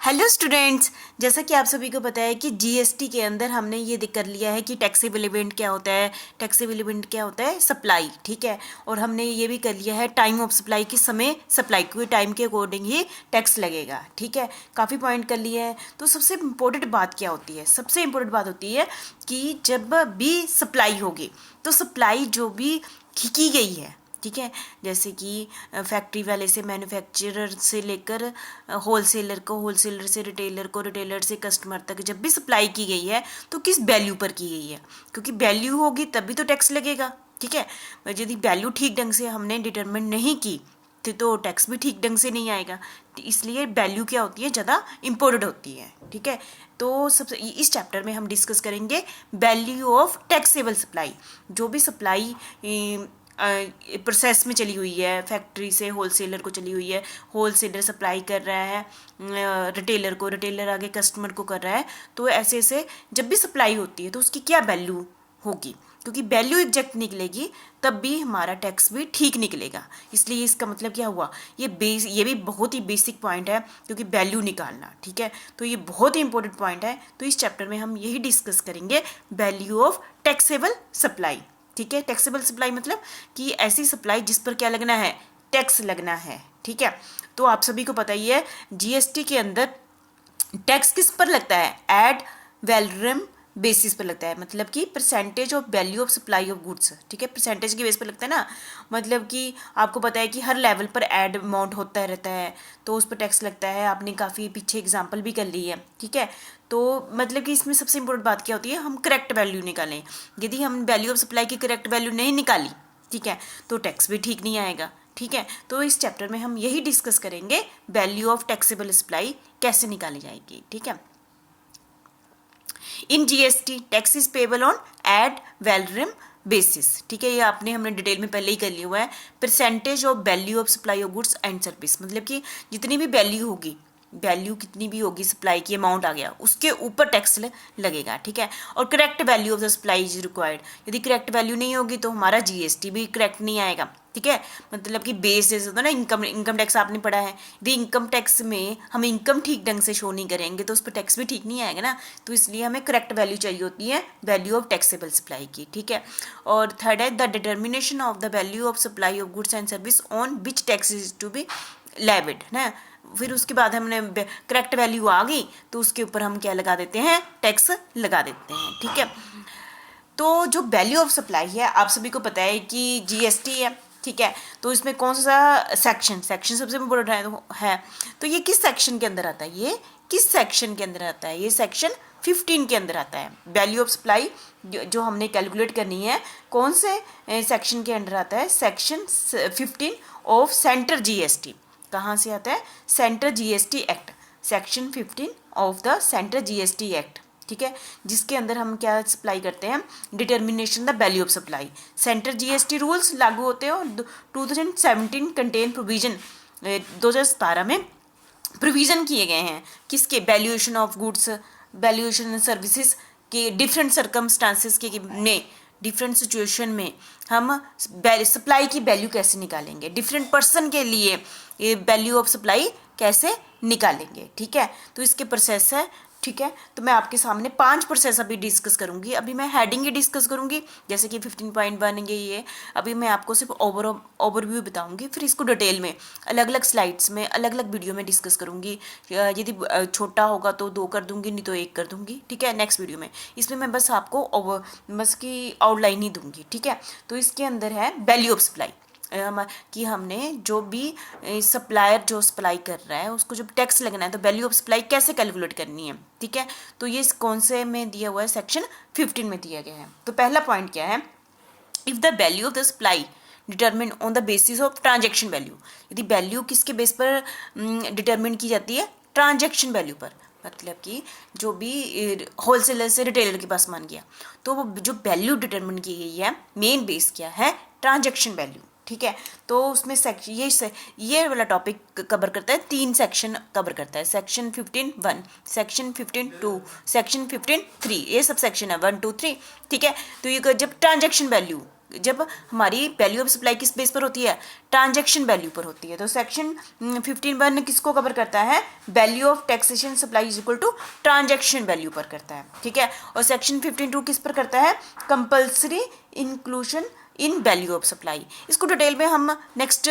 Hello students, जैसा कि आप सभी को पता है कि जीएसटी के अंदर हमने ये कर लिया है कि टैक्सेबल इवेंट क्या होता है। टैक्सेबल इवेंट क्या होता है? सप्लाई, ठीक है। और हमने ये भी कर लिया है टाइम ऑफ सप्लाई, की समय सप्लाई के टाइम के अकॉर्डिंग ही टैक्स लगेगा, ठीक है। काफ़ी पॉइंट कर लिए हैं। तो सबसे इम्पोर्टेंट बात क्या होती है? सबसे इम्पोर्टेंट बात होती है कि जब भी सप्लाई होगी तो सप्लाई जो भी की गई है, ठीक है, जैसे कि फैक्ट्री वाले से, मैन्युफैक्चरर से लेकर होलसेलर को, होलसेलर से रिटेलर को, रिटेलर से कस्टमर तक जब भी सप्लाई की गई है तो किस वैल्यू पर की गई है, क्योंकि वैल्यू होगी तभी तो टैक्स लगेगा, ठीक है। यदि वैल्यू ठीक ढंग से हमने डिटरमिन नहीं की तो टैक्स भी ठीक ढंग से नहीं आएगा। इसलिए वैल्यू क्या होती है, ज़्यादा इम्पोर्टेंट होती है, ठीक है। तो सबसे इस चैप्टर में हम डिस्कस करेंगे वैल्यू ऑफ टैक्सेबल सप्लाई। जो भी सप्लाई प्रोसेस में चली हुई है, फैक्ट्री से होलसेलर को चली हुई है, होलसेलर सप्लाई कर रहा है रिटेलर को, रिटेलर आगे कस्टमर को कर रहा है, तो ऐसे ऐसे जब भी सप्लाई होती है तो उसकी क्या वैल्यू होगी, क्योंकि वैल्यू एग्जैक्ट निकलेगी तब भी हमारा टैक्स भी ठीक निकलेगा। इसलिए इसका मतलब क्या हुआ, ये भी बहुत ही बेसिक पॉइंट है, क्योंकि वैल्यू निकालना, ठीक है। तो ये बहुत ही इंपॉर्टेंट पॉइंट है। तो इस चैप्टर में हम यही डिस्कस करेंगे, वैल्यू ऑफ टैक्सेबल सप्लाई, ठीक है। टैक्सेबल सप्लाई मतलब कि ऐसी सप्लाई जिस पर क्या लगना है, टैक्स लगना है, ठीक है। तो आप सभी को पता ही है जीएसटी के अंदर टैक्स किस पर लगता है, एड वैलोरम बेसिस पर लगता है, मतलब कि percentage of value of supply of goods, ठीक है। परसेंटेज की बेस पर लगता है ना, मतलब कि आपको पता है कि हर लेवल पर एड अमाउंट होता रहता है तो उस पर टैक्स लगता है। आपने काफ़ी पीछे एग्जांपल भी कर ली है, ठीक है। तो मतलब कि इसमें सबसे इंपॉर्टेंट बात क्या होती है, हम करेक्ट वैल्यू निकालें। यदि हम वैल्यू ऑफ सप्लाई की करेक्ट वैल्यू नहीं निकाली, ठीक है, तो टैक्स भी ठीक नहीं आएगा, ठीक है। तो इस चैप्टर में हम यही डिस्कस करेंगे, वैल्यू ऑफ टैक्सेबल सप्लाई कैसे निकाली जाएगी, ठीक है। In GST tax is payable on ad valorem basis, ठीक है। ये हमने डिटेल में पहले ही कर लिया हुआ है। Percentage of value of supply of goods and service, मतलब कि जितनी भी वैल्यू होगी, वैल्यू कितनी भी होगी, सप्लाई की अमाउंट आ गया, उसके ऊपर टैक्स लगेगा, ठीक है। और correct value of the supply is required. यदि करेक्ट वैल्यू नहीं होगी तो हमारा जीएसटी भी करेक्ट नहीं आएगा, ठीक है। मतलब कि बेस जैसे होता है ना, इनकम टैक्स आपने पढ़ा है, यदि इनकम टैक्स में हम इनकम ठीक ढंग से शो नहीं करेंगे तो उस पर टैक्स भी ठीक नहीं आएगा ना। तो इसलिए हमें करेक्ट वैल्यू चाहिए होती है, वैल्यू ऑफ टैक्सेबल सप्लाई की, ठीक है। और थर्ड है the determination of the value of supply of goods and service on which tax is to be levied ना। फिर उसके बाद हमने करेक्ट वैल्यू आ गई तो उसके ऊपर हम क्या लगा देते हैं, टैक्स लगा देते हैं, ठीक है। तो जो वैल्यू ऑफ सप्लाई है, आप सभी को पता है कि जीएसटी है, ठीक है। तो इसमें कौन सा सेक्शन सबसे इम्पोर्टेंट है, तो ये किस सेक्शन के अंदर आता है, ये किस सेक्शन के अंदर आता है, ये सेक्शन 15 के अंदर आता है। वैल्यू ऑफ सप्लाई जो हमने कैलकुलेट करनी है, कौन से सेक्शन के अंदर आता है, सेक्शन 15 ऑफ सेंटर जीएसटी। कहाँ से आता है, centre GST act, section 15 of the centre GST act, ठीक है। जिसके अंदर हम क्या सप्लाई करते हैं, determination the value of supply. Centre GST rules लागू होते हैं और 2017 कंटेन प्रोविजन, 2017 में प्रोविजन किए गए हैं किसके, valuation of goods, valuation services के डिफरेंट सर्कमस्टांसिस के ने डिफरेंट सिचुएशन में हम सप्लाई की वैल्यू कैसे निकालेंगे, डिफरेंट पर्सन के लिए ये वैल्यू ऑफ सप्लाई कैसे निकालेंगे, ठीक है। तो इसके प्रोसेस है, ठीक है। तो मैं आपके सामने 5 प्रोसेस अभी डिस्कस करूंगी। अभी मैं हेडिंग ही डिस्कस करूंगी, जैसे कि 15.1 ये अभी मैं आपको सिर्फ ओवरव्यू बताऊंगी, फिर इसको डिटेल में अलग अलग स्लाइड्स में, अलग अलग वीडियो में डिस्कस करूंगी। यदि छोटा होगा तो 2 कर दूंगी, नहीं तो 1 कर दूंगी, ठीक है, नेक्स्ट वीडियो में। इसमें मैं बस आपको बस की आउटलाइन ही दूंगी, ठीक है। तो इसके अंदर है वैल्यू ऑफ सप्लाई, कि हमने जो भी सप्लायर जो सप्लाई कर रहा है उसको जब टैक्स लगना है तो वैल्यू ऑफ सप्लाई कैसे कैलकुलेट करनी है, ठीक है। तो ये कौन से में दिया हुआ है, सेक्शन 15 में दिया गया है। तो पहला पॉइंट क्या है, if the value of the supply determine on the basis of transaction value. यदि वैल्यू किसके बेस पर डिटरमिन की जाती है, ट्रांजेक्शन वैल्यू पर, मतलब कि जो भी होलसेलर से रिटेलर के पास मान गया, तो वो जो वैल्यू डिटरमिन की गई है, मेन बेस क्या है, ट्रांजेक्शन वैल्यू, ठीक है। तो उसमें सेक्शन ये वाला टॉपिक कवर करता है, 3 सेक्शन कवर करता है, सेक्शन 15(1), सेक्शन 15(2), सेक्शन 15(3), ये सब सेक्शन है 1, 2, 3, ठीक है। तो ये जब ट्रांजेक्शन वैल्यू जब हमारी वैल्यू ऑफ सप्लाई किस बेस पर होती है, ट्रांजैक्शन वैल्यू पर होती है। तो सेक्शन 15(1) किसको कवर करता है, value of taxation supply is equal to transaction value पर करता है, ठीक है। और सेक्शन 15(2) किस पर करता है, compulsory inclusion in value of supply. इसको डिटेल में हम नेक्स्ट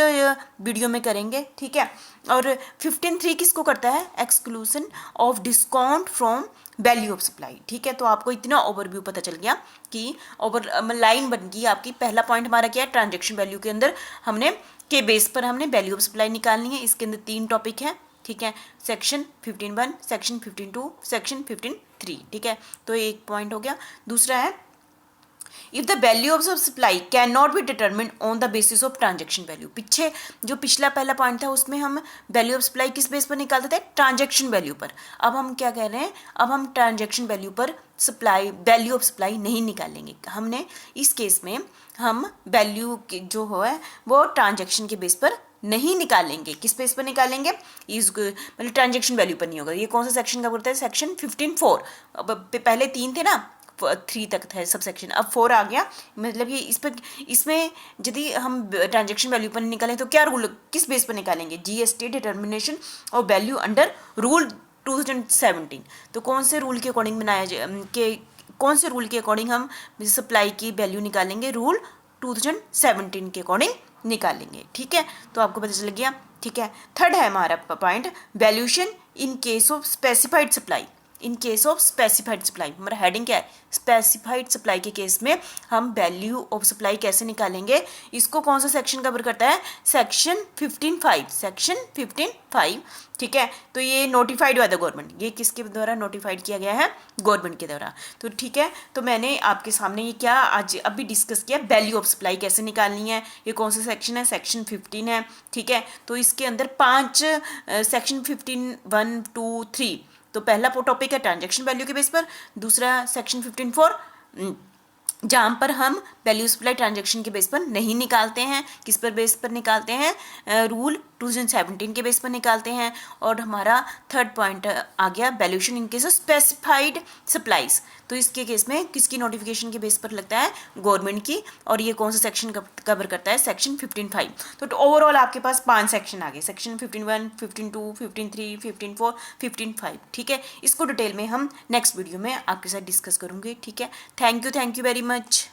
वीडियो में करेंगे, ठीक है। और 15(3) किसको करता है, exclusion of discount from value of supply, ठीक है। तो आपको इतना ओवरव्यू पता चल गया कि ओवर लाइन बन गई आपकी। पहला पॉइंट हमारा क्या है, ट्रांजैक्शन वैल्यू के अंदर हमने के बेस पर हमने वैल्यू ऑफ सप्लाई निकालनी है। इसके अंदर 3 टॉपिक है, ठीक है, सेक्शन 15(1), सेक्शन 15(2), सेक्शन 15(3), ठीक है। तो एक पॉइंट हो गया। दूसरा है, if the value of supply can not be determine on the basis of transaction value. पीछे जो पिछला पहला पॉइंट था उसमें हम वैल्यू ऑफ सप्लाई किस बेस पर निकालते थे, ट्रांजैक्शन वैल्यू पर। अब हम क्या कह रहे हैं, अब हम ट्रांजैक्शन वैल्यू पर सप्लाई वैल्यू ऑफ सप्लाई नहीं निकालेंगे। हमने इस केस में हम वैल्यू जो है वो ट्रांजैक्शन के बेस पर नहीं निकालेंगे। किस बेस पर निकालेंगे, इस मतलब ट्रांजैक्शन वैल्यू पर नहीं होगा। ये कौन सा सेक्शन का बोलता है, सेक्शन 15(4). अब पहले 3 थे ना, 3 तक था सब सेक्शन, अब 4 आ गया। मतलब ये इस पर, इसमें यदि हम ट्रांजैक्शन वैल्यू पर निकालें तो क्या रूल, किस बेस पर निकालेंगे, जीएसटी डिटर्मिनेशन और वैल्यू अंडर रूल 2017। तो कौन से रूल के अकॉर्डिंग बनाया के कौन से रूल के अकॉर्डिंग हम सप्लाई की वैल्यू निकालेंगे, रूल 2017 के अकॉर्डिंग निकालेंगे, ठीक है। तो आपको पता चल गया, ठीक है। थर्ड है हमारा point, valuation in case of specified supply. In case of specified supply, हमारा हेडिंग क्या है, स्पेसिफाइड सप्लाई के केस में हम वैल्यू ऑफ सप्लाई कैसे निकालेंगे। इसको कौन सा सेक्शन कवर करता है, सेक्शन 15(5), सेक्शन 15(5), ठीक है। तो ये नोटिफाइड बाय द गवर्नमेंट, ये किसके द्वारा नोटिफाइड किया गया है, गवर्नमेंट के द्वारा। तो ठीक है, तो मैंने आपके सामने ये क्या आज अभी डिस्कस किया, वैल्यू ऑफ सप्लाई कैसे निकालनी है। ये कौन सा सेक्शन है, सेक्शन 15 है, ठीक है। तो इसके अंदर 5 सेक्शन 15(1), 2, 3। तो पहला टॉपिक है ट्रांजैक्शन वैल्यू के बेस पर। दूसरा सेक्शन 15(4), जहाँ पर हम वैल्यू सप्लाई ट्रांजैक्शन के बेस पर नहीं निकालते हैं। किस पर बेस पर निकालते हैं, रूल 2017 के बेस पर निकालते हैं। और हमारा थर्ड पॉइंट आ गया, valuation in case of specified supplies. तो इसके केस में किसकी नोटिफिकेशन के बेस पर लगता है, गवर्नमेंट की। और ये कौन सा सेक्शन कवर करता है, सेक्शन 15(5). तो ओवरऑल आपके पास 5 सेक्शन आ गए, सेक्शन 15(1), 15(2), 15(3), 15(4), 15(5), ठीक है। इसको डिटेल में हम नेक्स्ट वीडियो में आपके साथ डिस्कस करूंगे, ठीक है। Thank you very much.